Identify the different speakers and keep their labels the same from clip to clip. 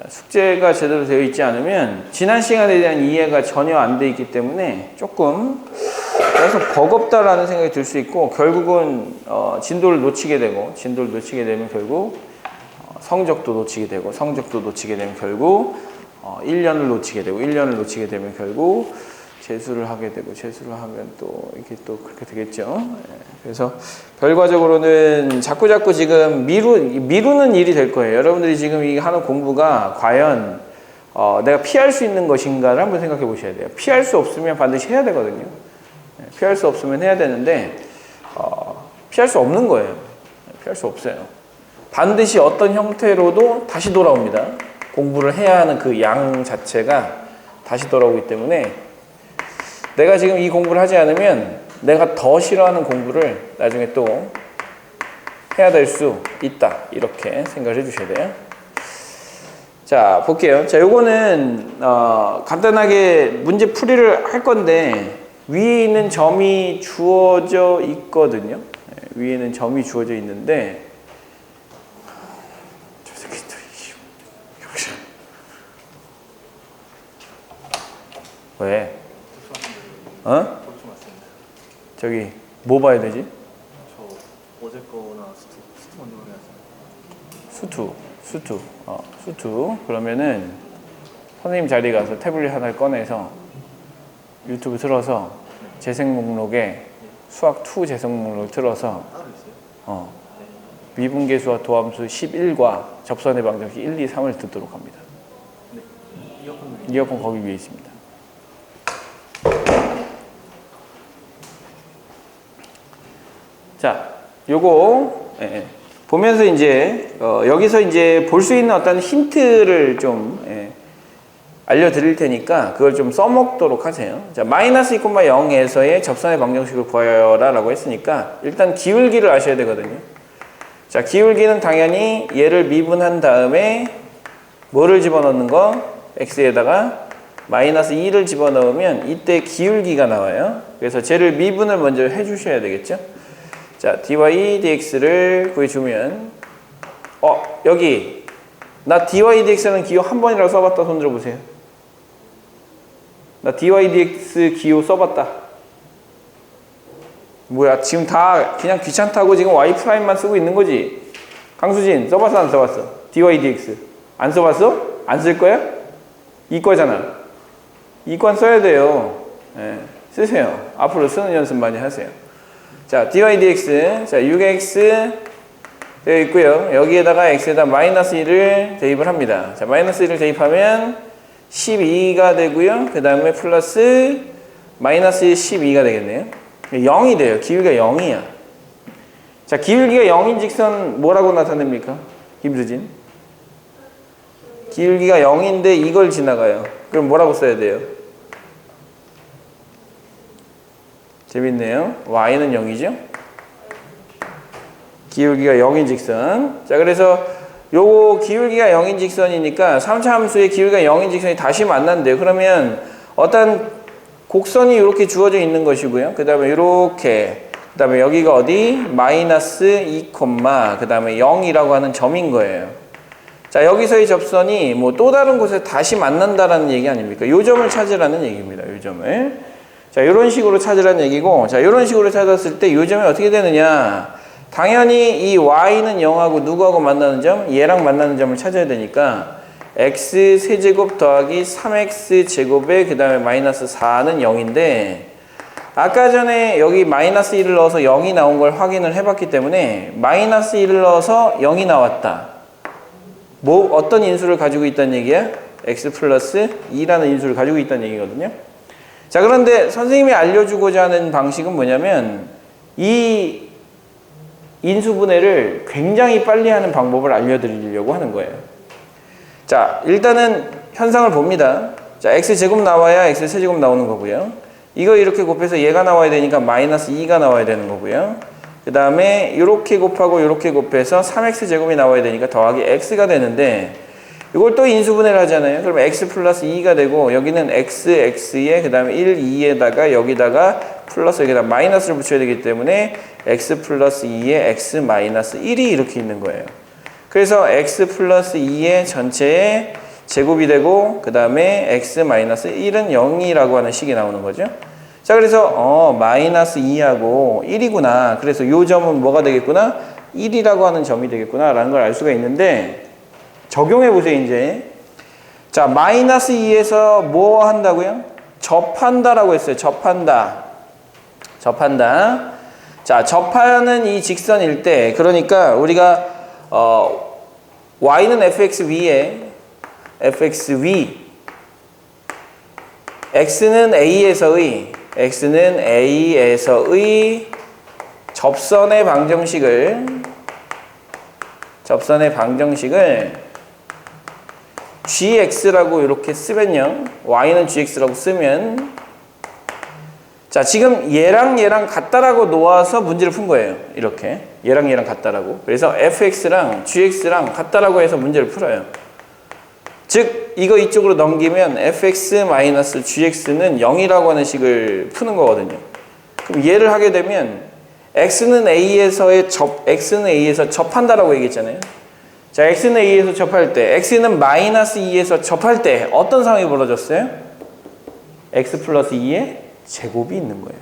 Speaker 1: 숙제가 제대로 되어 있지 않으면 지난 시간에 대한 이해가 전혀 안 돼 있기 때문에 조금 계속 버겁다라는 생각이 들 수 있고 결국은 진도를 놓치게 되고 진도를 놓치게 되면 결국 성적도 놓치게 되고 성적도 놓치게 되면 결국 1년을 놓치게 되고 1년을 놓치게 되면 결국 재수를 하게 되고 재수를 하면 또 이게 또 그렇게 되겠죠. 그래서 결과적으로는 자꾸 지금 미루는 일이 될 거예요. 여러분들이 지금 이 하는 공부가 과연 내가 피할 수 있는 것인가를 한번 생각해 보셔야 돼요. 피할 수 없으면 반드시 해야 되거든요. 피할 수 없으면 해야 되는데 피할 수 없는 거예요. 피할 수 없어요. 반드시 어떤 형태로도 다시 돌아옵니다. 공부를 해야 하는 그 양 자체가 다시 돌아오기 때문에 내가 지금 이 공부를 하지 않으면 내가 더 싫어하는 공부를 나중에 또 해야 될 수 있다. 이렇게 생각을 해주셔야 돼요. 자, 볼게요. 자, 요거는 간단하게 문제 풀이를 할 건데 위에 있는 점이 주어져 있거든요. 위에는 점이 주어져 있는데 저 새끼들 왜? 저기 뭐 봐야 되지?
Speaker 2: 저 어제 거나 수트 먼저 해야지.
Speaker 1: 수투. 그러면은 선생님 자리 가서 태블릿 하나를 꺼내서 유튜브 틀어서 재생 목록에 수학 2 재생 목록을 틀어서 미분계수와 도함수 11과 접선의 방정식 1, 2, 3을 듣도록 합니다.
Speaker 2: 네.
Speaker 1: 이어폰 거기 위에 있습니다. 자, 요거 보면서 이제 여기서 이제 볼 수 있는 어떤 힌트를 좀 알려드릴 테니까 그걸 좀 써먹도록 하세요. 자, 마이너스 2,0에서의 접선의 방정식을 구하여라 라고 했으니까 일단 기울기를 아셔야 되거든요. 자, 기울기는 당연히 얘를 미분한 다음에 뭐를 집어넣는 거? x에다가 마이너스 2를 집어넣으면 이때 기울기가 나와요. 그래서 쟤를 미분을 먼저 해주셔야 되겠죠. 자, dy dx를 구해주면 여기 나 dy dx는 기호 한 번이라도 써봤다 손 들어보세요. 나 dy dx 기호 써봤다. 뭐야 지금 다 그냥 귀찮다고 지금 y 프라임만 쓰고 있는 거지. 강수진 써봤어 안 써봤어? dy dx 안 써봤어? 안 쓸 거야? 이과잖아. 이과 써야 돼요. 쓰세요. 앞으로 쓰는 연습 많이 하세요. 자, dy dx, 자 6x 되어 있고요. 여기에다가 x에다 마이너스 1을 대입을 합니다. 자, 마이너스 1을 대입하면 12가 되고요. 그 다음에 플러스 마이너스 12가 되겠네요. 0이 돼요. 기울기가 0이야. 자, 기울기가 0인 직선 뭐라고 나타냅니까? 김수진. 기울기가 0인데 이걸 지나가요. 그럼 뭐라고 써야 돼요? 재밌네요. y는 0이죠. 기울기가 0인 직선. 자, 그래서 요거 기울기가 0인 직선이니까 3차 함수의 기울기가 0인 직선이 다시 만난대요. 그러면 어떤 곡선이 이렇게 주어져 있는 것이고요. 그 다음에 이렇게, 그 다음에 여기가 어디? 마이너스 2, 그 다음에 0이라고 하는 점인 거예요. 자, 여기서의 접선이 뭐 또 다른 곳에 다시 만난다라는 얘기 아닙니까? 요 점을 찾으라는 얘기입니다. 요 점을. 자, 이런 식으로 찾으라는 얘기고, 자, 이런 식으로 찾았을 때 이 점이 어떻게 되느냐? 당연히 이 y는 0하고 누구하고 만나는 점? 얘랑 만나는 점을 찾아야 되니까 x 세제곱 더하기 3x 제곱에 그 다음에 마이너스 4는 0인데 아까 전에 여기 마이너스 1을 넣어서 0이 나온 걸 확인을 해봤기 때문에 마이너스 1을 넣어서 0이 나왔다. 뭐 어떤 인수를 가지고 있다는 얘기야? x 플러스 2라는 인수를 가지고 있다는 얘기거든요. 자, 그런데 선생님이 알려주고자 하는 방식은 뭐냐면 이 인수분해를 굉장히 빨리 하는 방법을 알려드리려고 하는 거예요. 자, 일단은 현상을 봅니다. 자, x제곱 나와야 x세제곱 나오는 거고요. 이거 이렇게 곱해서 얘가 나와야 되니까 마이너스 2가 나와야 되는 거고요. 그 다음에 이렇게 곱하고 이렇게 곱해서 3x제곱이 나와야 되니까 더하기 x가 되는데 이걸 또 인수분해를 하잖아요. 그럼 x 플러스 2가 되고 여기는 x에 그 다음에 1, 2에다가 여기다가 플러스 여기다 마이너스를 붙여야 되기 때문에 x 플러스 2에 x 마이너스 1이 이렇게 있는 거예요. 그래서 x 플러스 2의 전체에 제곱이 되고 그 다음에 x 마이너스 1은 0이라고 하는 식이 나오는 거죠. 자, 그래서 마이너스 2하고 1이구나. 그래서 이 점은 뭐가 되겠구나? 1이라고 하는 점이 되겠구나 라는 걸 알 수가 있는데, 적용해 보세요. 이제 자, 마이너스 2에서 뭐 한다고요? 접한다라고 했어요. 접한다. 자, 접하는 이 직선일 때, 그러니까 우리가 y는 fxv에 fxv, x는 a에서의 접선의 방정식을 gx라고 이렇게 쓰면요, y는 gx라고 쓰면, 자, 지금 얘랑 같다라고 놓아서 문제를 푼 거예요. 이렇게 얘랑 같다라고. 그래서 fx랑 gx랑 같다라고 해서 문제를 풀어요. 즉 이거 이쪽으로 넘기면 fx-gx는 0이라고 하는 식을 푸는 거거든요. 그럼 얘를 하게 되면 x는 a에서 접한다라고 얘기했잖아요. 자, x는 a에서 접할 때, x는 마이너스 2에서 접할 때 어떤 상황이 벌어졌어요? x 플러스 2의 제곱이 있는 거예요.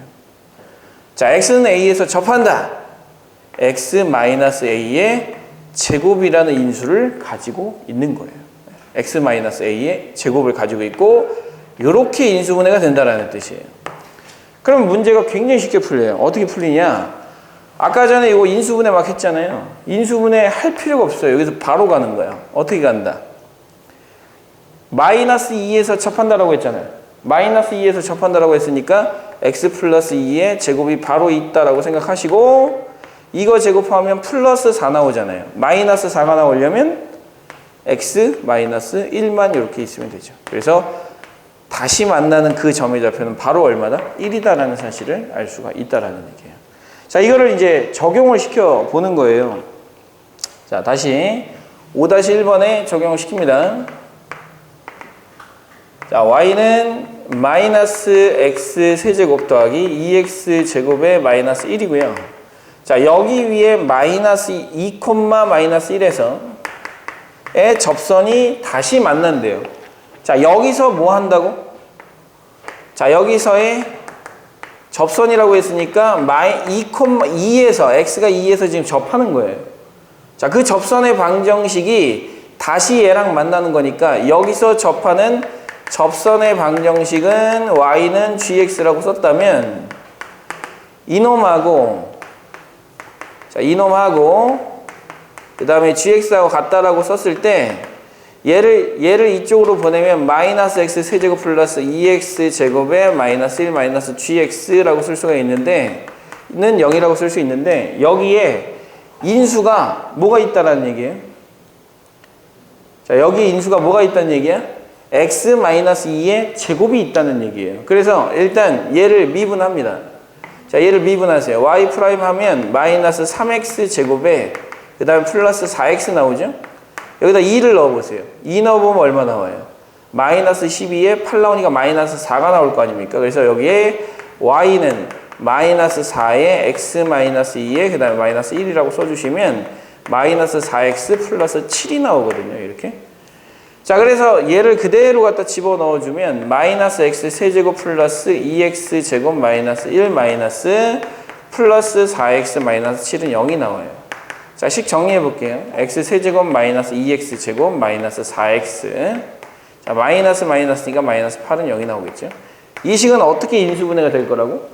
Speaker 1: 자, x는 a에서 접한다. x 마이너스 a의 제곱이라는 인수를 가지고 있는 거예요. x 마이너스 a의 제곱을 가지고 있고, 이렇게 인수분해가 된다라는 뜻이에요. 그럼 문제가 굉장히 쉽게 풀려요. 어떻게 풀리냐? 아까 전에 이거 인수분해 막 했잖아요. 인수분해 할 필요가 없어요. 여기서 바로 가는 거야. 어떻게 간다? 마이너스 2에서 접한다라고 했잖아요. 마이너스 2에서 접한다라고 했으니까 x 플러스 2의 제곱이 바로 있다라고 생각하시고, 이거 제곱하면 플러스 4 나오잖아요. 마이너스 4가 나오려면 x 마이너스 1만 이렇게 있으면 되죠. 그래서 다시 만나는 그 점의 좌표는 바로 얼마다? 1이다라는 사실을 알 수가 있다라는 얘기예요. 자, 이거를 이제 적용을 시켜 보는 거예요. 자, 다시 5-1번에 적용을 시킵니다. 자, y는 마이너스 x 세제곱 더하기 2x 제곱의 마이너스 1이고요. 자, 여기 위에 마이너스 2, 마이너스 1에서 의 접선이 다시 만난대요. 자, 여기서 뭐 한다고? 자, 여기서의 접선이라고 했으니까 2에서 x가 2에서 지금 접하는 거예요. 자, 그 접선의 방정식이 다시 얘랑 만나는 거니까 여기서 접하는 접선의 방정식은 y는 gx라고 썼다면, 이놈하고 그 다음에 gx하고 같다라고 썼을 때 얘를 이쪽으로 보내면 마이너스 x 세제곱 플러스 2x 제곱에 마이너스 1 마이너스 gx라고 쓸 수가 있는데, 는 0이라고 쓸 수 있는데, 여기에 인수가 뭐가 있다라는 얘기예요? 자, 여기 인수가 뭐가 있다는 얘기야? x 마이너스 2의 제곱이 있다는 얘기예요. 그래서 일단 얘를 미분합니다. 자, 얘를 미분하세요. y 프라임 하면 마이너스 3x 제곱에 그 다음에 플러스 4x 나오죠? 여기다 2를 넣어보세요. 2 넣어보면 얼마 나와요? 마이너스 12에 8 나오니까 마이너스 4가 나올 거 아닙니까? 그래서 여기에 y는 마이너스 4에 x 마이너스 2에 그 다음에 마이너스 1이라고 써주시면 마이너스 4x 플러스 7이 나오거든요. 이렇게. 자, 그래서 얘를 그대로 갖다 집어넣어주면 마이너스 x 세제곱 플러스 2x 제곱 마이너스 1 마이너스 플러스 4x 마이너스 7은 0이 나와요. 자, 식 정리해 볼게요. x 세제곱 마이너스 2x 제곱 마이너스 4x. 자, 마이너스니까 마이너스 8은 0이 나오겠죠. 이 식은 어떻게 인수분해가 될 거라고?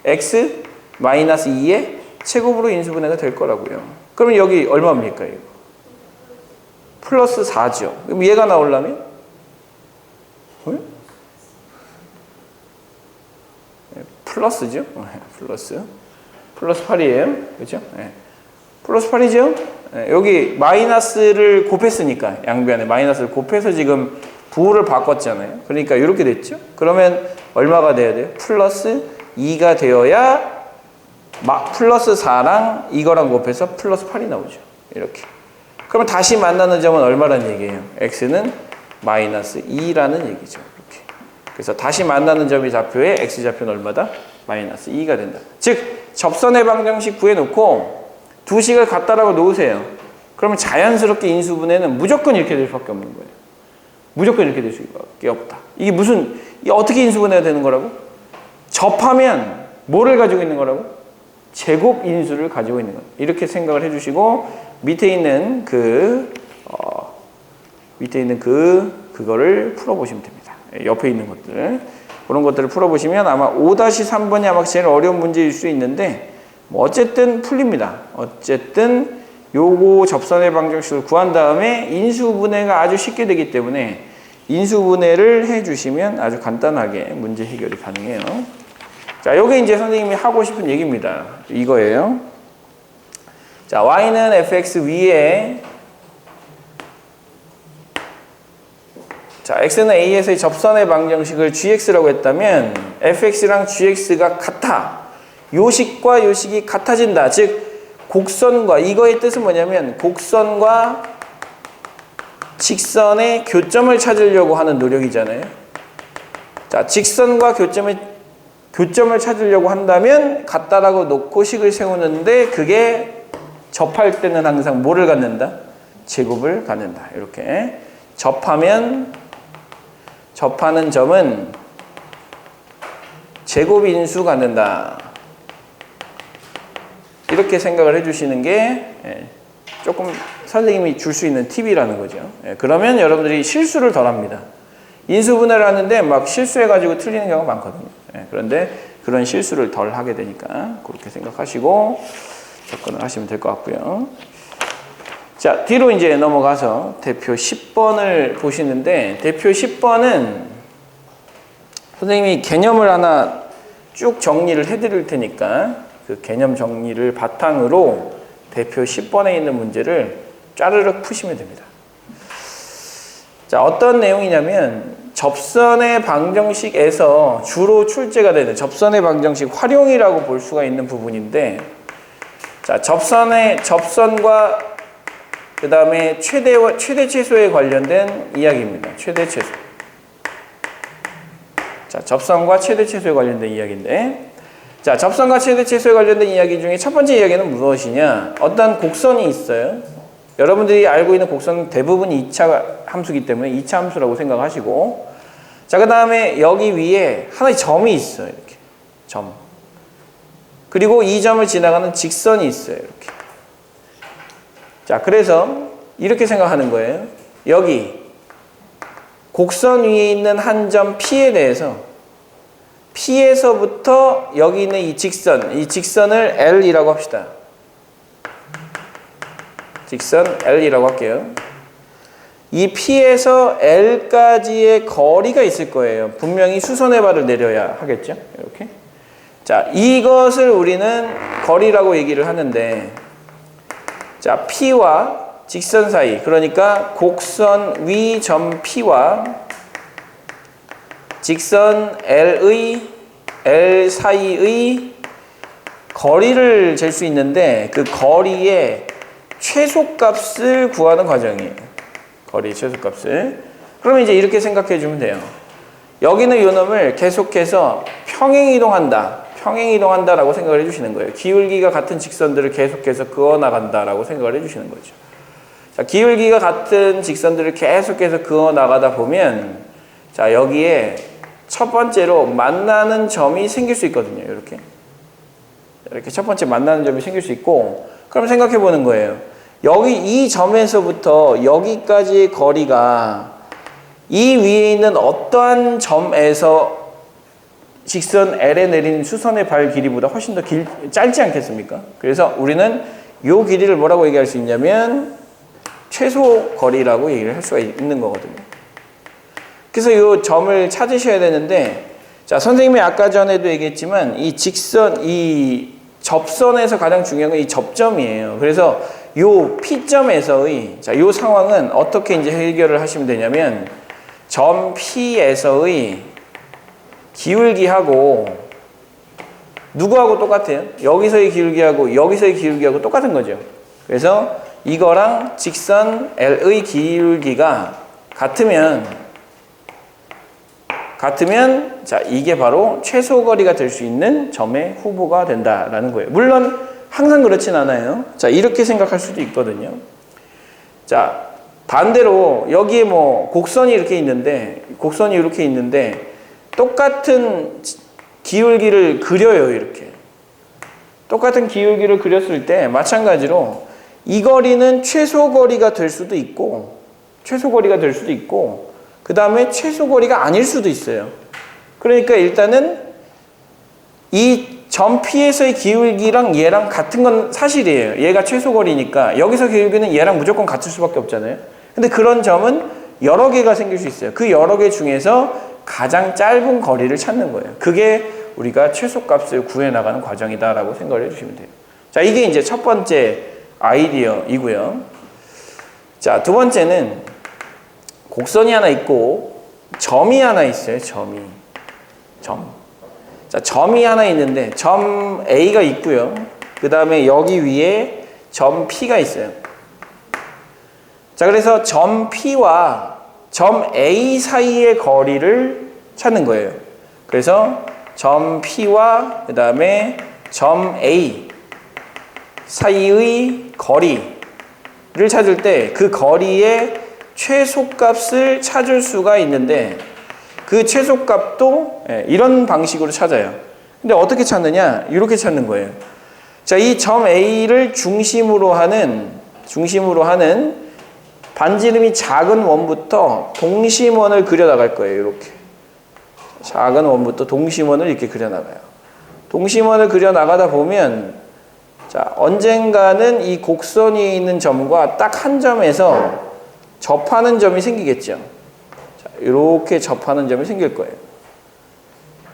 Speaker 1: x 마이너스 2의 제곱으로 인수분해가 될 거라고요. 그러면 여기 얼마입니까? 이거? 플러스 4죠. 그럼 얘가 나오려면? 플러스죠. 플러스 8이에요. 그죠? 네. 플러스 8이죠? 네. 여기 마이너스를 곱했으니까, 양변에 마이너스를 곱해서 지금 부호를 바꿨잖아요. 그러니까 이렇게 됐죠? 그러면 얼마가 돼야 돼요? 플러스 2가 되어야 플러스 4랑 이거랑 곱해서 플러스 8이 나오죠. 이렇게. 그러면 다시 만나는 점은 얼마라는 얘기예요? x는 마이너스 2라는 얘기죠. 이렇게. 그래서 다시 만나는 점의 좌표에 x 좌표는 얼마다? 마이너스 2가 된다. 즉 접선의 방정식 구해놓고 두 식을 같다라고 놓으세요. 그러면 자연스럽게 인수분해는 무조건 이렇게 될 수밖에 없는 거예요. 무조건 이렇게 될 수밖에 없다. 이게 어떻게 인수분해가 되는 거라고? 접하면 뭐를 가지고 있는 거라고? 제곱 인수를 가지고 있는 거예요. 이렇게 생각을 해주시고 밑에 있는 그거를 풀어보시면 됩니다. 옆에 있는 것들. 그런 것들을 풀어보시면 아마 5-3번이 아마 제일 어려운 문제일 수 있는데 뭐 어쨌든 풀립니다. 어쨌든 요거 접선의 방정식을 구한 다음에 인수분해가 아주 쉽게 되기 때문에 인수분해를 해주시면 아주 간단하게 문제 해결이 가능해요. 자, 요게 이제 선생님이 하고 싶은 얘기입니다. 이거예요. 자, y는 fx 위에 자, x는 a에서의 접선의 방정식을 gx라고 했다면 fx랑 gx가 같아. 요식과 요식이 같아진다. 즉 곡선과 이거의 뜻은 뭐냐면 곡선과 직선의 교점을 찾으려고 하는 노력이잖아요. 자, 직선과 교점을 찾으려고 한다면 같다라고 놓고 식을 세우는데 그게 접할 때는 항상 뭐를 갖는다? 제곱을 갖는다. 이렇게 접하면 접하는 점은 제곱인수 갖는다. 이렇게 생각을 해주시는 게 조금 선생님이 줄 수 있는 팁이라는 거죠. 그러면 여러분들이 실수를 덜 합니다. 인수분해를 하는데 막 실수해가지고 틀리는 경우가 많거든요. 그런데 그런 실수를 덜 하게 되니까 그렇게 생각하시고 접근을 하시면 될 것 같고요. 자, 뒤로 이제 넘어가서 대표 10번을 보시는데 대표 10번은 선생님이 개념을 하나 쭉 정리를 해드릴 테니까 그 개념 정리를 바탕으로 대표 10번에 있는 문제를 짜르륵 푸시면 됩니다. 자, 어떤 내용이냐면 접선의 방정식에서 주로 출제가 되는 접선의 방정식 활용이라고 볼 수가 있는 부분인데 자, 접선과 그 다음에 최대 최소에 관련된 이야기입니다. 최대 최소. 자, 접선과 최대 최소에 관련된 이야기인데 자, 접선과 최대 최소에 관련된 이야기 중에 첫 번째 이야기는 무엇이냐? 어떤 곡선이 있어요. 여러분들이 알고 있는 곡선은 대부분 2차 함수이기 때문에 2차 함수라고 생각하시고 자, 그 다음에 여기 위에 하나의 점이 있어요. 이렇게 점. 그리고 이 점을 지나가는 직선이 있어요. 이렇게. 자, 그래서 이렇게 생각하는 거예요. 여기 곡선 위에 있는 한 점 P에 대해서 P에서부터 여기 있는 이 직선을 L이라고 합시다. 직선 L이라고 할게요. 이 P에서 L까지의 거리가 있을 거예요. 분명히 수선의 발을 내려야 하겠죠. 이렇게. 자, 이것을 우리는 거리라고 얘기를 하는데 자, P와 직선 사이, 그러니까 곡선 위 점 P와 직선 L 사이의 거리를 잴 수 있는데 그 거리의 최소값을 구하는 과정이에요. 거리 최소값을. 그러면 이제 이렇게 생각해 주면 돼요. 여기는 이 놈을 계속해서 평행이동한다라고 생각을 해주시는 거예요. 기울기가 같은 직선들을 계속해서 그어나간다라고 생각을 해주시는 거죠. 자, 기울기가 같은 직선들을 계속해서 그어나가다 보면 자, 여기에 첫 번째로 만나는 점이 생길 수 있거든요. 이렇게 첫 번째 만나는 점이 생길 수 있고 그럼 생각해 보는 거예요. 여기 이 점에서부터 여기까지의 거리가 이 위에 있는 어떠한 점에서 직선 L에 내린 수선의 발 길이보다 훨씬 더 짧지 않겠습니까? 그래서 우리는 이 길이를 뭐라고 얘기할 수 있냐면 최소 거리라고 얘기를 할 수가 있는 거거든요. 그래서 이 점을 찾으셔야 되는데 자, 선생님이 아까 전에도 얘기했지만 이 접선에서 가장 중요한 건 이 접점이에요. 그래서 이 P점에서의 자, 이 상황은 어떻게 이제 해결을 하시면 되냐면 점 P에서의 기울기하고 누구하고 똑같아요? 여기서의 기울기하고 여기서의 기울기하고 똑같은 거죠. 그래서 이거랑 직선 L의 기울기가 같으면 자, 이게 바로 최소 거리가 될 수 있는 점의 후보가 된다라는 거예요. 물론 항상 그렇진 않아요. 자, 이렇게 생각할 수도 있거든요. 자, 반대로 여기에 뭐 곡선이 이렇게 있는데 똑같은 기울기를 그려요. 이렇게 똑같은 기울기를 그렸을 때 마찬가지로 이 거리는 최소 거리가 될 수도 있고 그 다음에 최소 거리가 아닐 수도 있어요. 그러니까 일단은 이 점 P에서의 기울기랑 얘랑 같은 건 사실이에요. 얘가 최소 거리니까 여기서 기울기는 얘랑 무조건 같을 수밖에 없잖아요. 근데 그런 점은 여러 개가 생길 수 있어요. 그 여러 개 중에서 가장 짧은 거리를 찾는 거예요. 그게 우리가 최소값을 구해나가는 과정이다라고 생각을 해주시면 돼요. 자, 이게 이제 첫 번째 아이디어이고요. 자, 두 번째는 곡선이 하나 있고 점이 하나 있어요. 점. 자, 점이 하나 있는데 점 A가 있고요. 그 다음에 여기 위에 점 P가 있어요. 자, 그래서 점 P와 점 A 사이의 거리를 찾는 거예요. 그래서 점 P와 그 다음에 점 A 사이의 거리를 찾을 때 그 거리의 최소값을 찾을 수가 있는데 그 최소값도 이런 방식으로 찾아요. 근데 어떻게 찾느냐? 이렇게 찾는 거예요. 자, 이 점 A를 중심으로 하는 반지름이 작은 원부터 동심원을 그려나갈 거예요. 이렇게 작은 원부터 동심원을 이렇게 그려나가요. 동심원을 그려나가다 보면 자, 언젠가는 이 곡선 위에 있는 점과 딱 한 점에서 접하는 점이 생기겠죠. 자, 이렇게 접하는 점이 생길 거예요.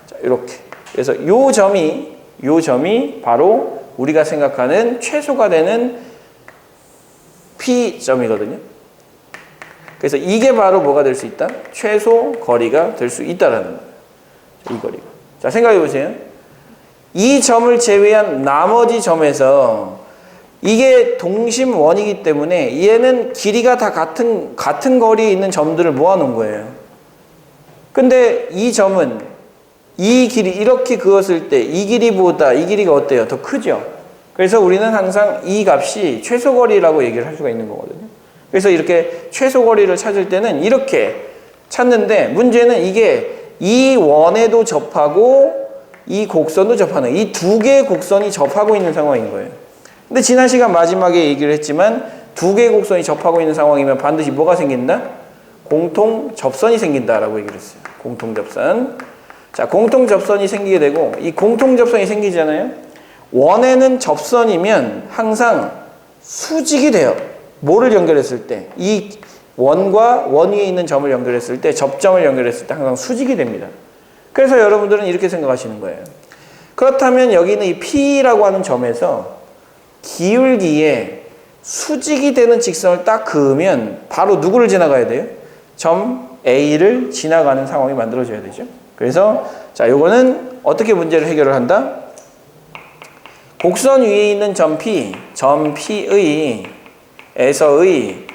Speaker 1: 자, 이렇게. 그래서 요 점이 바로 우리가 생각하는 최소가 되는 P점이거든요. 그래서 이게 바로 뭐가 될 수 있다? 최소 거리가 될 수 있다라는 거예요. 이 거리가. 자, 생각해 보세요. 이 점을 제외한 나머지 점에서 이게 동심원이기 때문에 얘는 길이가 다 같은 거리에 있는 점들을 모아놓은 거예요. 근데 이 점은 이 길이 이렇게 그었을 때 이 길이보다 이 길이가 어때요? 더 크죠? 그래서 우리는 항상 이 값이 최소거리라고 얘기를 할 수가 있는 거거든요. 그래서 이렇게 최소거리를 찾을 때는 이렇게 찾는데 문제는 이게 이 원에도 접하고 이 곡선도 접하는 이 두 개의 곡선이 접하고 있는 상황인 거예요. 근데 지난 시간 마지막에 얘기를 했지만 두 개의 곡선이 접하고 있는 상황이면 반드시 뭐가 생긴다? 공통 접선이 생긴다라고 얘기를 했어요. 공통 접선. 자, 공통 접선이 생기게 되고 이 공통 접선이 생기잖아요. 원에는 접선이면 항상 수직이 돼요. 뭐를 연결했을 때? 이 원과 원 위에 있는 점을 연결했을 때, 접점을 연결했을 때 항상 수직이 됩니다. 그래서 여러분들은 이렇게 생각하시는 거예요. 그렇다면 여기는 이 P라고 하는 점에서 기울기에 수직이 되는 직선을 딱 그으면 바로 누구를 지나가야 돼요? 점 A를 지나가는 상황이 만들어져야 되죠. 그래서 자, 요거는 어떻게 문제를 해결을 한다? 곡선 위에 있는 점 P의 에서의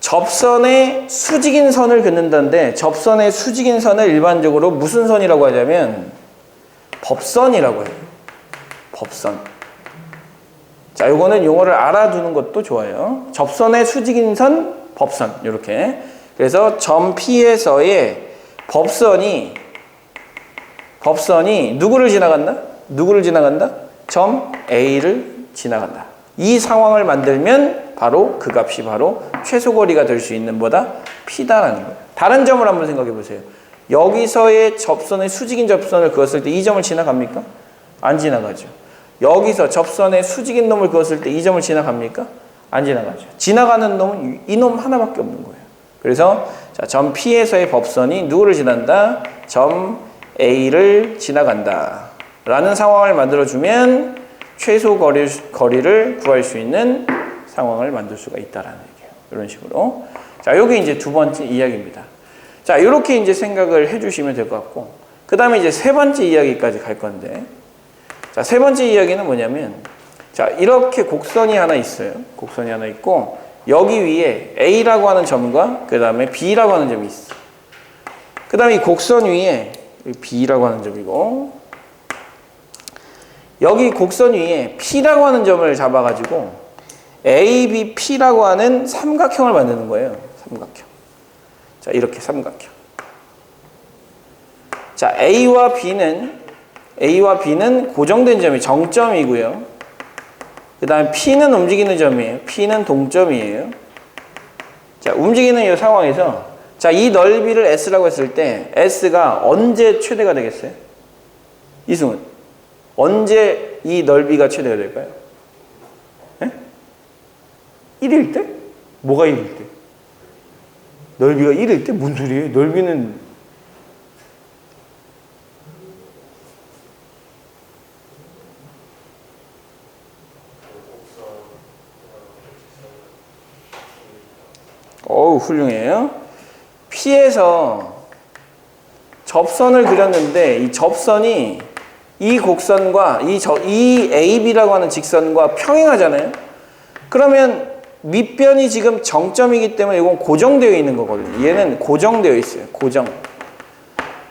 Speaker 1: 접선에 수직인 선을 긋는다는데 접선의 수직인 선을 일반적으로 무슨 선이라고 하냐면 법선이라고 해요. 법선. 자, 요거는 용어를 알아두는 것도 좋아요. 접선의 수직인 선, 법선. 이렇게. 그래서 점 P에서의 법선이 누구를 지나간다? 점 A를 지나간다. 이 상황을 만들면 바로 그 값이 바로 최소거리가 될 수 있는 뭐다? P다라는 거예요. 다른 점을 한번 생각해 보세요. 여기서의 접선의 수직인 접선을 그었을 때 이 점을 지나갑니까? 안 지나가죠. 여기서 접선의 수직인 놈을 그었을 때 이 점을 지나갑니까? 안 지나가죠. 지나가는 놈은 이 놈 하나밖에 없는 거예요. 그래서 자, 점 P에서의 법선이 누구를 지난다? 점 A를 지나간다. 라는 상황을 만들어주면 최소 거리를 구할 수 있는 상황을 만들 수가 있다라는 얘기예요. 이런 식으로. 자, 요게 이제 두 번째 이야기입니다. 자, 이렇게 이제 생각을 해주시면 될 것 같고, 그 다음에 이제 세 번째 이야기까지 갈 건데, 자, 세 번째 이야기는 뭐냐면, 자, 이렇게 곡선이 하나 있어요. 곡선이 하나 있고, 여기 위에 A라고 하는 점과 그 다음에 B라고 하는 점이 있어. 그 다음에 이 곡선 위에 B라고 하는 점이고, 여기 곡선 위에 P라고 하는 점을 잡아가지고 ABP라고 하는 삼각형을 만드는 거예요. 삼각형. 자, 이렇게 삼각형. 자, A와 B는 고정된 점이 정점이고요. 그 다음에 P는 움직이는 점이에요. P는 동점이에요. 자, 움직이는 이 상황에서 자, 이 넓이를 S라고 했을 때 S가 언제 최대가 되겠어요? 이승훈. 언제 이 넓이가 최대가 될까요? 네? 1일 때? 뭐가 1일 때? 넓이가 1일 때? 무슨 소리예요? 넓이는 어우, 훌륭해요. P에서 접선을 그렸는데 이 접선이 이 곡선과 이 AB라고 하는 직선과 평행하잖아요. 그러면 밑변이 지금 정점이기 때문에 이건 고정되어 있는 거거든요. 얘는 고정되어 있어요. 고정.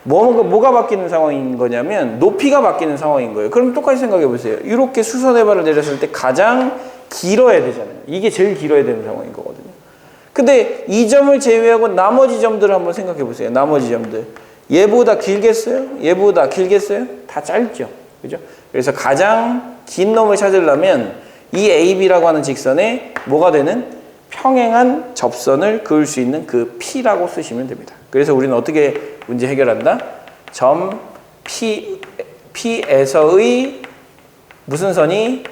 Speaker 1: 뭐가 바뀌는 상황인 거냐면 높이가 바뀌는 상황인 거예요. 그럼 똑같이 생각해 보세요. 이렇게 수선의 발을 내렸을 때 가장 길어야 되잖아요. 이게 제일 길어야 되는 상황인 거거든요. 근데 이 점을 제외하고 나머지 점들을 한번 생각해 보세요. 나머지 점들. 얘보다 길겠어요? 얘보다 길겠어요? 다 짧죠. 그죠? 그래서 가장 긴 놈을 찾으려면 이 AB라고 하는 직선에 뭐가 되는 평행한 접선을 그을 수 있는 그 P라고 쓰시면 됩니다. 그래서 우리는 어떻게 문제 해결한다? 점 P에서의 무슨 선이?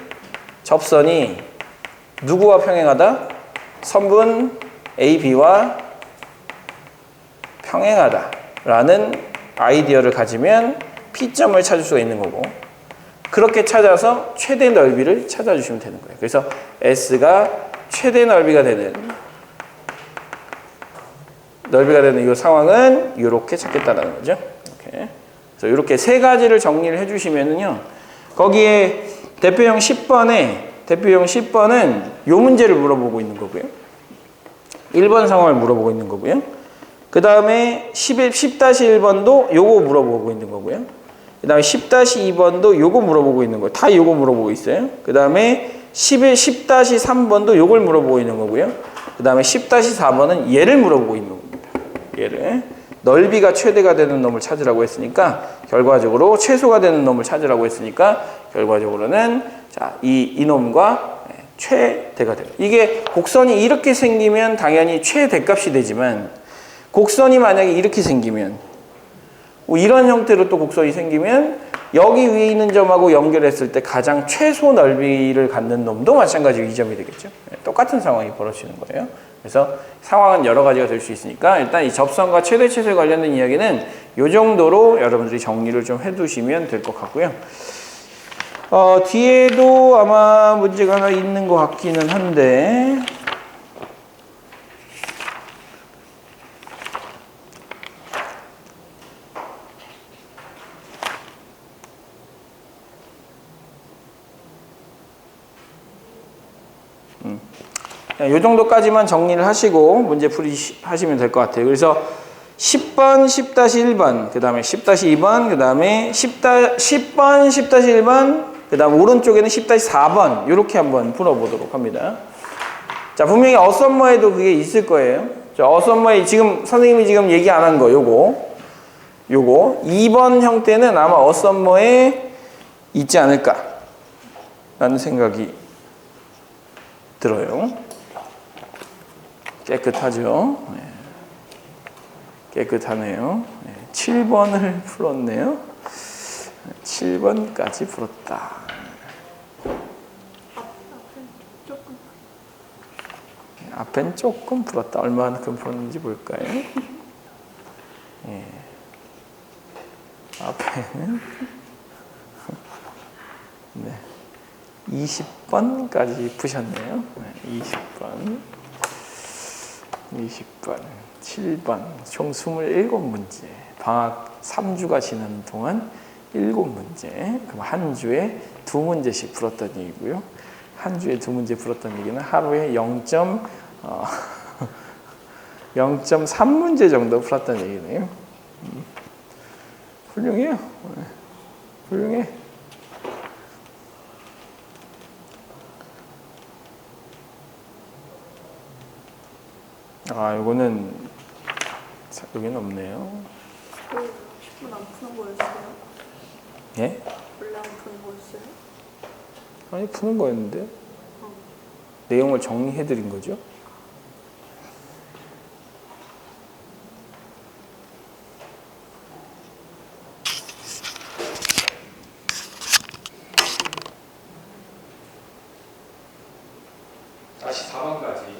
Speaker 1: 접선이 누구와 평행하다? 선분 AB와 평행하다라는 아이디어를 가지면 P점을 찾을 수가 있는 거고, 그렇게 찾아서 최대 넓이를 찾아주시면 되는 거예요. 그래서 S가 최대 넓이가 되는 이 상황은 이렇게 찾겠다라는 거죠. 이렇게. 그래서 이렇게 세 가지를 정리를 해주시면은요, 거기에 대표형 10번은 이 문제를 물어보고 있는 거고요. 1번 상황을 물어보고 있는 거고요. 그 다음에 10-1번도 요거 물어보고 있는 거고요. 그 다음에 10-2번도 요거 물어보고 있는 거예요. 다 요거 물어보고 있어요. 그 다음에 10-3번도 요걸 물어보고 있는 거고요. 그 다음에 10-4번은 얘를 물어보고 있는 겁니다. 얘를. 넓이가 최대가 되는 놈을 찾으라고 했으니까 결과적으로 최소가 되는 놈을 찾으라고 했으니까 결과적으로는 자, 이 놈과 최대가 돼요. 이게 곡선이 이렇게 생기면 당연히 최대값이 되지만 곡선이 만약에 이렇게 생기면 이런 형태로 또 곡선이 생기면 여기 위에 있는 점하고 연결했을 때 가장 최소 넓이를 갖는 놈도 마찬가지로 이 점이 되겠죠. 똑같은 상황이 벌어지는 거예요. 그래서 상황은 여러 가지가 될 수 있으니까 일단 이 접선과 최대 최소에 관련된 이야기는 이 정도로 여러분들이 정리를 좀 해두시면 될 것 같고요. 뒤에도 아마 문제가 하나 있는 것 같기는 한데 이 정도까지만 정리를 하시고 문제 풀이 하시면 될 것 같아요. 그래서 10번, 10-1번, 그 다음에 10-2번, 그 다음에 10번, 10-1번, 그 다음 오른쪽에는 10-4번 이렇게 한번 풀어보도록 합니다. 자, 분명히 어썸머에도 그게 있을 거예요. 자, 어썸머에 지금 선생님이 지금 얘기 안 한 거 요거 2번 형태는 아마 어썸머에 있지 않을까 라는 생각이 들어요. 깨끗하죠. 네. 깨끗하네요. 네. 7번을 풀었네요. 7번까지 풀었다. 앞엔 조금 풀었다. 얼마만큼 풀었는지 볼까요? 예. 앞에는 네. 20번까지 푸셨네요. 네. 20번, 7번, 총 27문제. 방학 3주가 지난 동안 7문제. 그럼 한 주에 2문제씩 풀었던 얘기고요. 한 주에 2문제 풀었던 얘기는 하루에 0.3문제 정도 풀었던 얘기네요. 훌륭해요. 훌륭해. 아, 요거는 여기는 없네요.
Speaker 3: 10분 안 푸는 거였어요?
Speaker 1: 예?
Speaker 3: 원래 안 푸는 거였어요?
Speaker 1: 아니, 푸는 거였는데. 내용을 정리해드린 거죠. 다시 4번까지.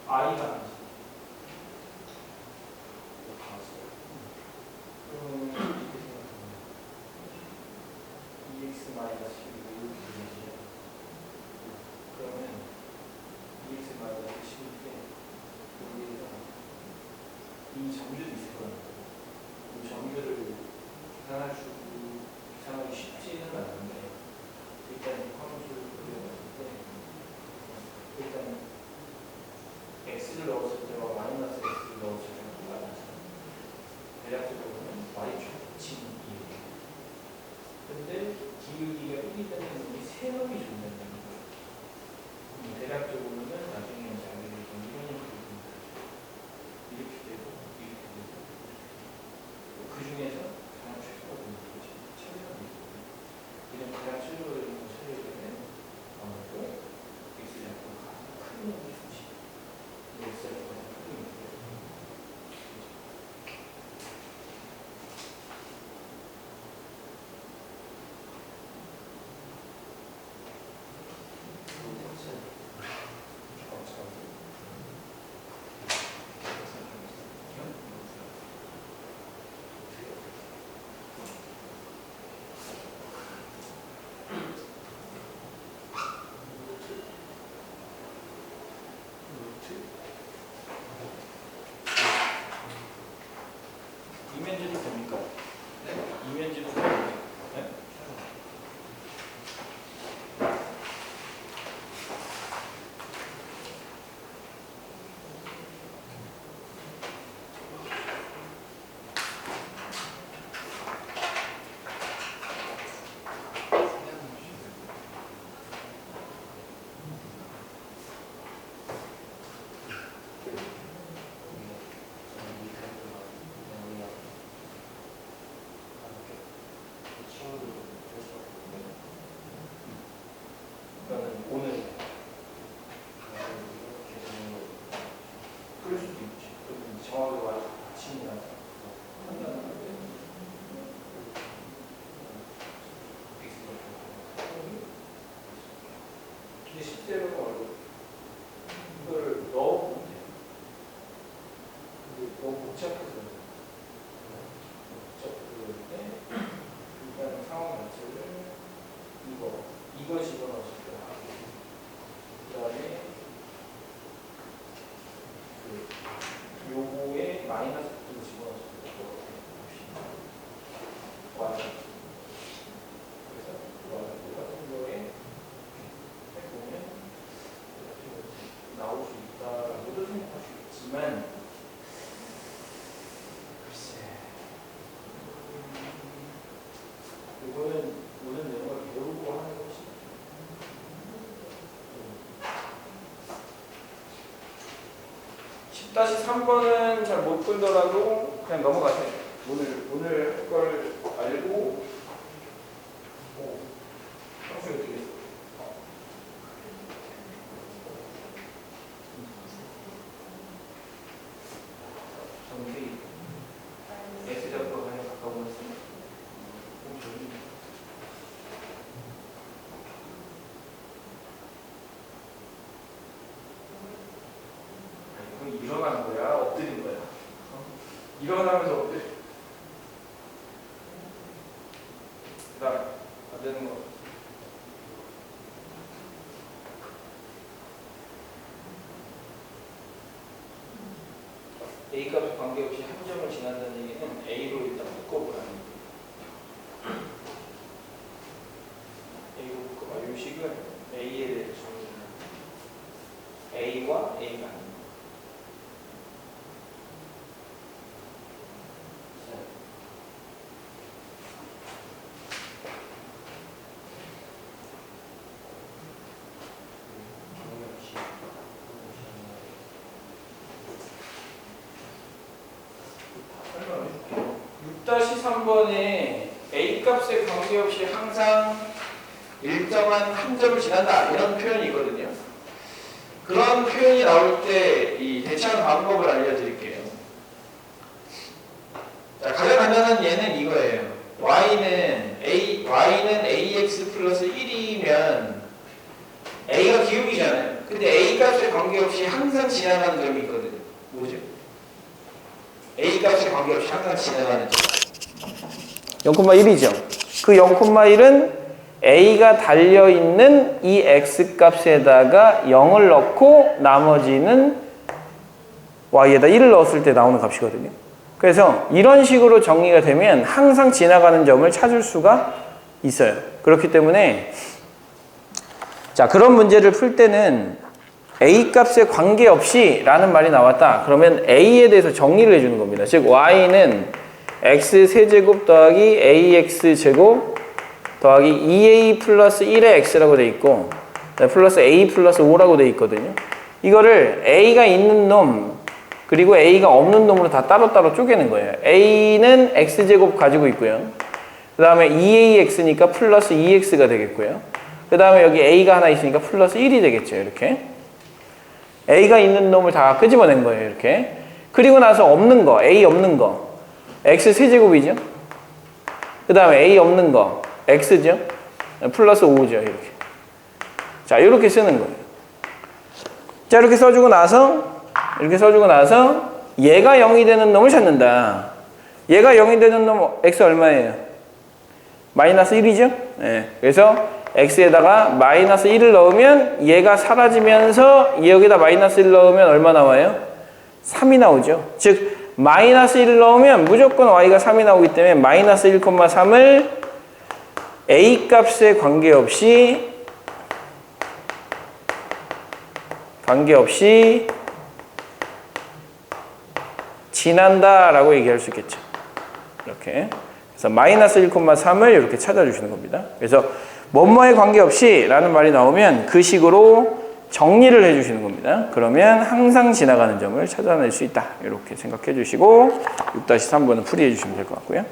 Speaker 1: I가 EX 마이너스 11을 이렇게 되죠. 그러면 EX 마이너스 11에 여기에다 이 점들이 있을 거예요. 이 점들을 계산하기 쉽지는 않은데 일단 함수를 그려봤을 때 일단 x를 넣었을 때와 마이너스 x를 넣었을 때는 똑같아요. 대략적으로는 y축 이에요. 근데 기울기가 1이 되는 놈이 세 놈이 존재한다는 거예요. 대략적으로는 나중에 자기들이 좀 이런 그림입니다. 이렇게 되고 이렇게 되고 그 중에서 가장 최소가 되는 것이 최소가 되는 거예요. 이런 가장 최소가 되는 거 처리되면 아무래도 x좌표가 가장 큰 놈이 수식 x좌표가 가장 큰 놈이 있어요. 자, 이거 집어넣으실 거야. 그다음에 요거에 마이너스 도 집어넣으실 거예요. 그래서 이거 같은 경우에 보면 나올 수 있다라고도 생각할 수 있지만 글쎄 이거는 오늘 내용을 배우고 하는 것이 10-3번은 잘 못 풀더라도 그냥 넘어가세요. 오늘 할 걸 알고 학생이 어떻게 했어? 정세이 S작으로 가장 가까운 것은 그럼 일어나는 거야? 엎드린 거야? 일어나면서 엎드려. 그 다음 안 되는 거. A값에 관계없이 한 점을 지난다는 얘기는 A로 일단 묶어보라는 얘기예요. A로 묶어봐. 이 식은 A에 대해서 정의하는 A와 A가 아닙니다. 설명해줄게요. 6-3번에 A값에 관계없이 항상 일정한 한 점을 지난다 이런 표현이거든요. 그런 표현이 나올 때 이 대체하는 방법을 알려드릴게요. 자, 가장 간단한 예는 이거예요. y는 ax 플러스 1이면 a가 기울기잖아요. 근데 A값에 관계없이 항상 지나가는 점이 있거든요. 뭐죠? A값에 관계없이 항상 지나가는 점 0,1이죠. 그 0,1은 A가 달려있는 이 X값에다가 0을 넣고 나머지는 Y에다 1을 넣었을 때 나오는 값이거든요. 그래서 이런 식으로 정리가 되면 항상 지나가는 점을 찾을 수가 있어요. 그렇기 때문에 자, 그런 문제를 풀 때는 A값에 관계없이 라는 말이 나왔다. 그러면 A에 대해서 정리를 해주는 겁니다. 즉 Y는 X세제곱 더하기 AX제곱 더하기 2A 플러스 1의 X라고 돼 있고 플러스 A 플러스 5라고 돼 있거든요. 이거를 A가 있는 놈 그리고 A가 없는 놈으로 다 따로따로 쪼개는 거예요. A는 X제곱 가지고 있고요. 그 다음에 2AX니까 플러스 2X가 되겠고요. 그 다음에 여기 A가 하나 있으니까 플러스 1이 되겠죠. 이렇게 A가 있는 놈을 다 끄집어낸 거예요. 이렇게. 그리고 나서 없는 거, A 없는 거 X 세제곱이죠. 그 다음에 A 없는 거 X죠. 플러스 5죠. 이렇게. 자, 이렇게 쓰는 거예요. 자, 이렇게 써주고 나서 얘가 0이 되는 놈을 찾는다. 얘가 0이 되는 놈 X 얼마예요? 마이너스 1이죠. 네. 그래서 X에다가 마이너스 1을 넣으면 얘가 사라지면서 여기다 마이너스 1 넣으면 얼마 나와요? 3이 나오죠. 즉 마이너스 1을 넣으면 무조건 Y가 3이 나오기 때문에 마이너스 1,3을 A값에 관계없이 지난다라고 얘기할 수 있겠죠. 이렇게. 그래서 마이너스 1,3을 이렇게 찾아주시는 겁니다. 그래서 뭐뭐에 관계없이 라는 말이 나오면 그 식으로 정리를 해주시는 겁니다. 그러면 항상 지나가는 점을 찾아낼 수 있다. 이렇게 생각해 주시고 6-3번은 풀이해 주시면 될 것 같고요.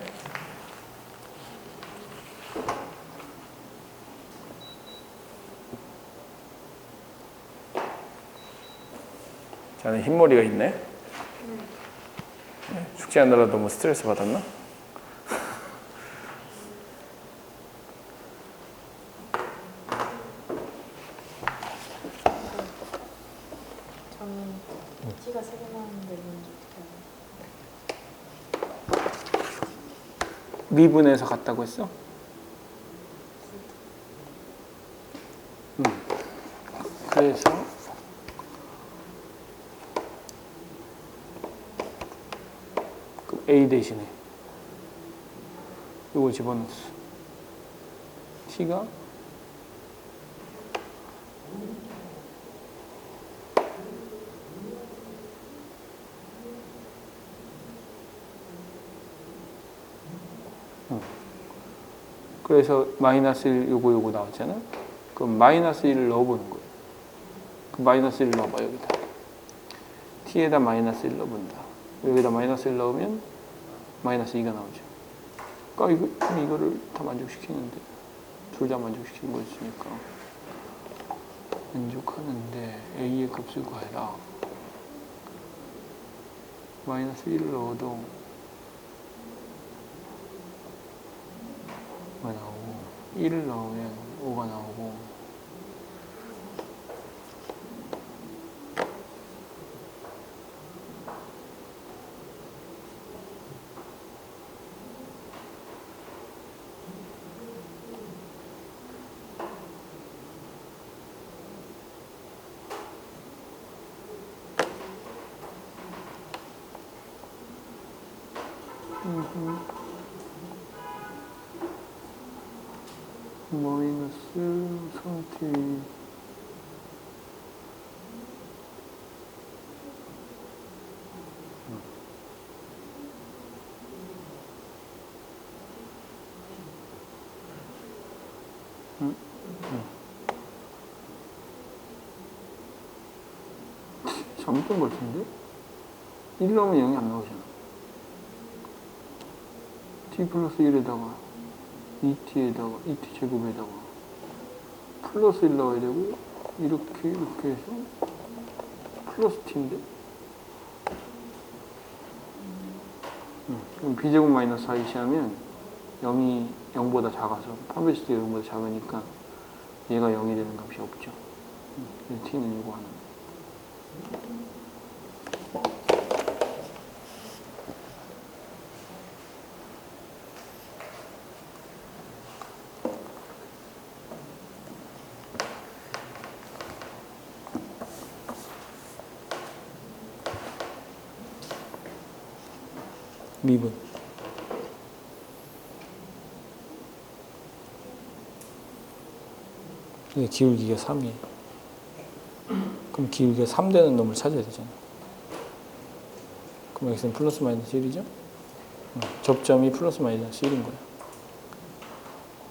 Speaker 1: 저는 흰머리가 있네. 숙제하느라 너무 스트레스 받았나?
Speaker 4: 저는 티가 3개 나왔는데 뭔지 어떻게 알아요?
Speaker 1: 미분해서 갔다고 했어? 그래서 그 A 대신에 이거 집어넣었어. t가 그래서 마이너스 1 요거 나왔잖아. 그럼 마이너스 1을 넣어보는 거예요. 그 마이너스 1 넣어봐 여기다. t에다 마이너스 1 넣어본다. 여기다 마이너스 1 넣으면 마이너스 2가 나오죠. 그러니까 이거를 다 만족시키는데 둘 다 만족시키는 거였으니까 만족하는데 a의 값을 구해라. 마이너스 1을 넣어도 5가 나오고 1을 넣으면 5가 나오고 마이너스 3t 잘못된 것 같은데? 1 넣으면 0이 안 나오잖아. t 플러스 1에다가 2t에다가 2t 제곱에다가 플러스 1 넣어야 되고 이렇게 해서 플러스 t인데 그럼 b제곱 마이너스 4이시 하면 0이 0보다 작아서 판별식 때 0보다 작으니까 얘가 0이 되는 값이 없죠. 그래서 t는 이거 하나. 미분 기울기가 3이에요. 그럼 기울기가 3 되는 놈을 찾아야 되잖아. 그럼 x는 플러스 마이너스 1이죠? 접점이 플러스 마이너스 1인 거야.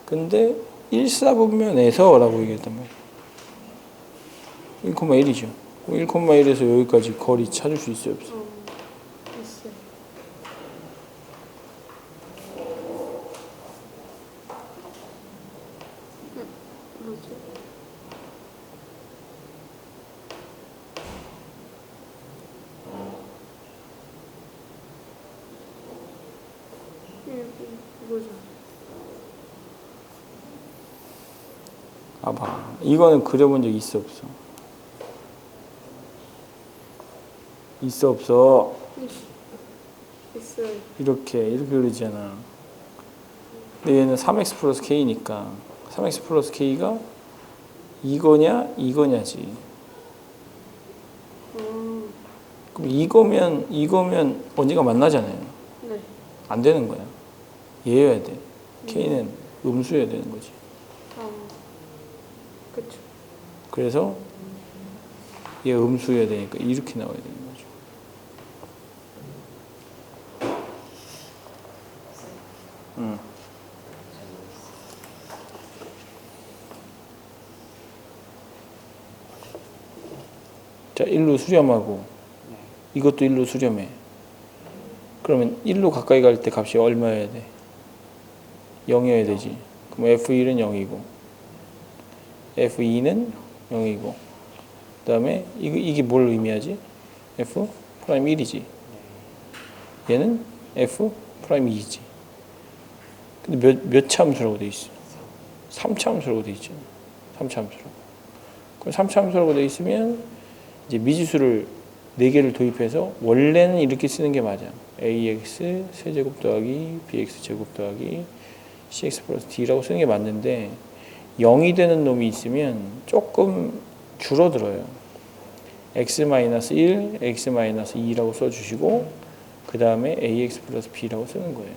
Speaker 1: 근데 1사분면에서 라고 얘기했단 말이야. 1,1이죠. 1,1에서 여기까지 거리 찾을 수 있어요, 없어?
Speaker 3: 있어요. 뭐지? 이거죠.
Speaker 1: 봐봐. 이거는 그려본 적 있어, 없어? 있어, 없어?
Speaker 3: 있어요.
Speaker 1: 이렇게 그리잖아. 근데 얘는 3x 플러스 k니까 3x 플러스 k가 이거냐지. 그럼 이거면 언제가 만나잖아요.
Speaker 3: 네.
Speaker 1: 안 되는 거야. 얘여야 돼. k는 음수여야 되는 거지.
Speaker 3: 그쵸.
Speaker 1: 그래서 얘 음수여야 되니까 이렇게 나와야 되는 거죠. 자, 1로 수렴하고 이것도 1로 수렴해. 그러면 1로 가까이 갈 때 값이 얼마여야 돼? 0이어야 되지. 그럼 F1은 0이고 F2는 0이고 그 다음에 이게 뭘 의미하지? F 프라임 1이지. 얘는 F 프라임 2지. 근데 몇 차함수라고 돼 있어? 3차함수라고 돼 있잖아. 3차함수라고. 그럼 3차함수라고 돼 있으면 이제 미지수를 4개를 도입해서 원래는 이렇게 쓰는 게 맞아. ax 세제곱 더하기 bx 제곱 더하기 cx 플러스 d라고 쓰는 게 맞는데 0이 되는 놈이 있으면 조금 줄어들어요. x-1, x-2라고 써주시고 그 다음에 ax 플러스 b라고 쓰는 거예요.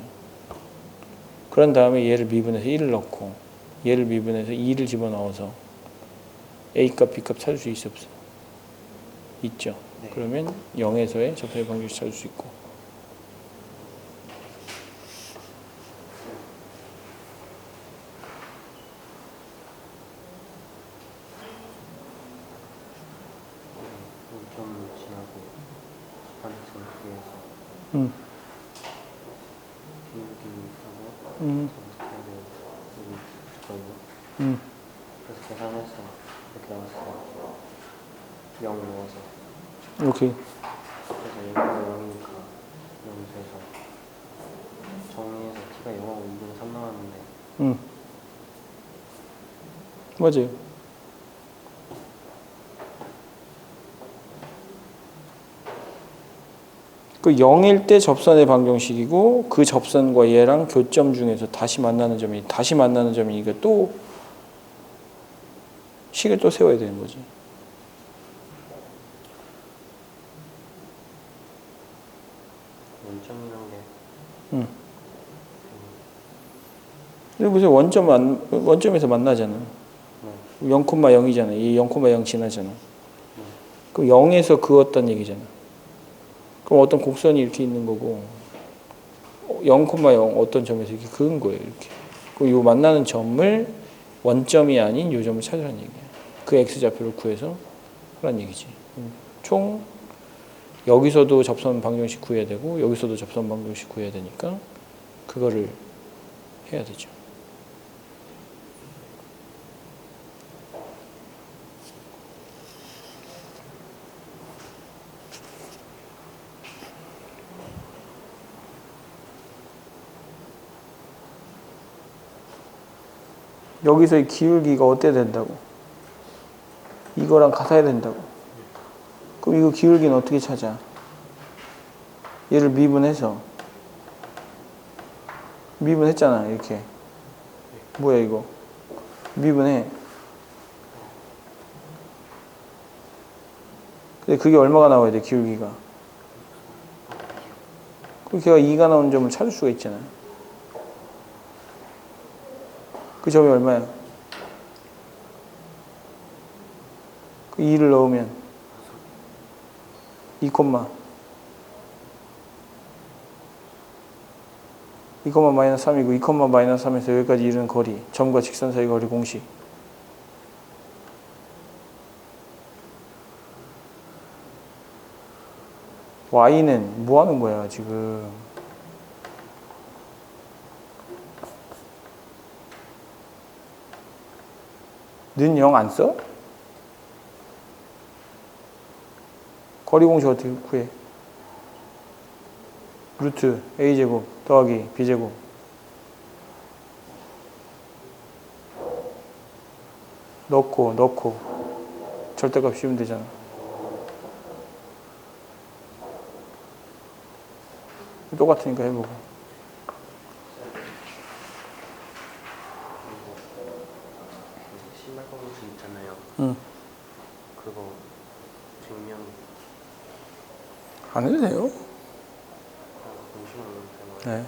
Speaker 1: 그런 다음에 얘를 미분해서 1을 넣고 얘를 미분해서 2를 집어넣어서 a값, b값 찾을 수 있어 없어? 있죠.
Speaker 2: 네.
Speaker 1: 그러면 0에서의 접선의 방정식 찾을 수 있고
Speaker 5: 점을 지나고 반대편 위에서
Speaker 1: 음.
Speaker 5: 기울기 하고 스타일을 여기 있거든요. 그래서 계산해서 이렇게 나왔어요. 0 넣어서
Speaker 1: 이렇게
Speaker 5: 그래서 여기가 0이니까 여기서 해서 정리해서 t가 0하고 2분의 3 나왔는데
Speaker 1: 맞아요. 그 0일 때 접선의 방정식이고 그 접선과 얘랑 교점 중에서 다시 만나는 점이니까 또 식을 또 세워야 되는 거지.
Speaker 5: 원점이란 게
Speaker 1: 여기 보세요. 원점에서 만나잖아. 0,0이잖아. 이 0,0 지나잖아. 그럼 0에서 그었단 얘기잖아. 그럼 어떤 곡선이 이렇게 있는 거고 0,0 어떤 점에서 이렇게 그은 거예요. 이렇게. 그럼 이 만나는 점을 원점이 아닌 이 점을 찾으라는 얘기야. 그 x좌표를 구해서 하라는 얘기지. 총 여기서도 접선 방정식 구해야 되고 여기서도 접선 방정식 구해야 되니까 그거를 해야 되죠. 여기서 이 기울기가 어때야 된다고? 이거랑 같아야 된다고. 그럼 이거 기울기는 어떻게 찾아? 얘를 미분해서 미분했잖아. 이렇게. 뭐야 이거? 미분해. 근데 그게 얼마가 나와야 돼? 기울기가. 그럼 걔가 2가 나오는 점을 찾을 수가 있잖아. 그 점이 얼마야? 그 2를 넣으면 2, 2, 마이너스 3이고 2, 마이너스 3에서 여기까지 이르는 거리, 점과 직선 사이 거리 공식. y는 뭐 하는 거야 지금? 는 0 안 써? 거리 공식 어떻게 구해? 루트 a제곱 더하기 b제곱 넣고 절대값 씌우면 되잖아. 똑같으니까 해보고.
Speaker 5: 신발 방정식 있잖아요.
Speaker 1: 응.
Speaker 5: 그거 증명
Speaker 1: 안 해도 돼요.
Speaker 5: 공식만 넣으면 되나요?
Speaker 1: 네.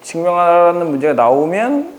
Speaker 1: 증명하라는 문제가 나오면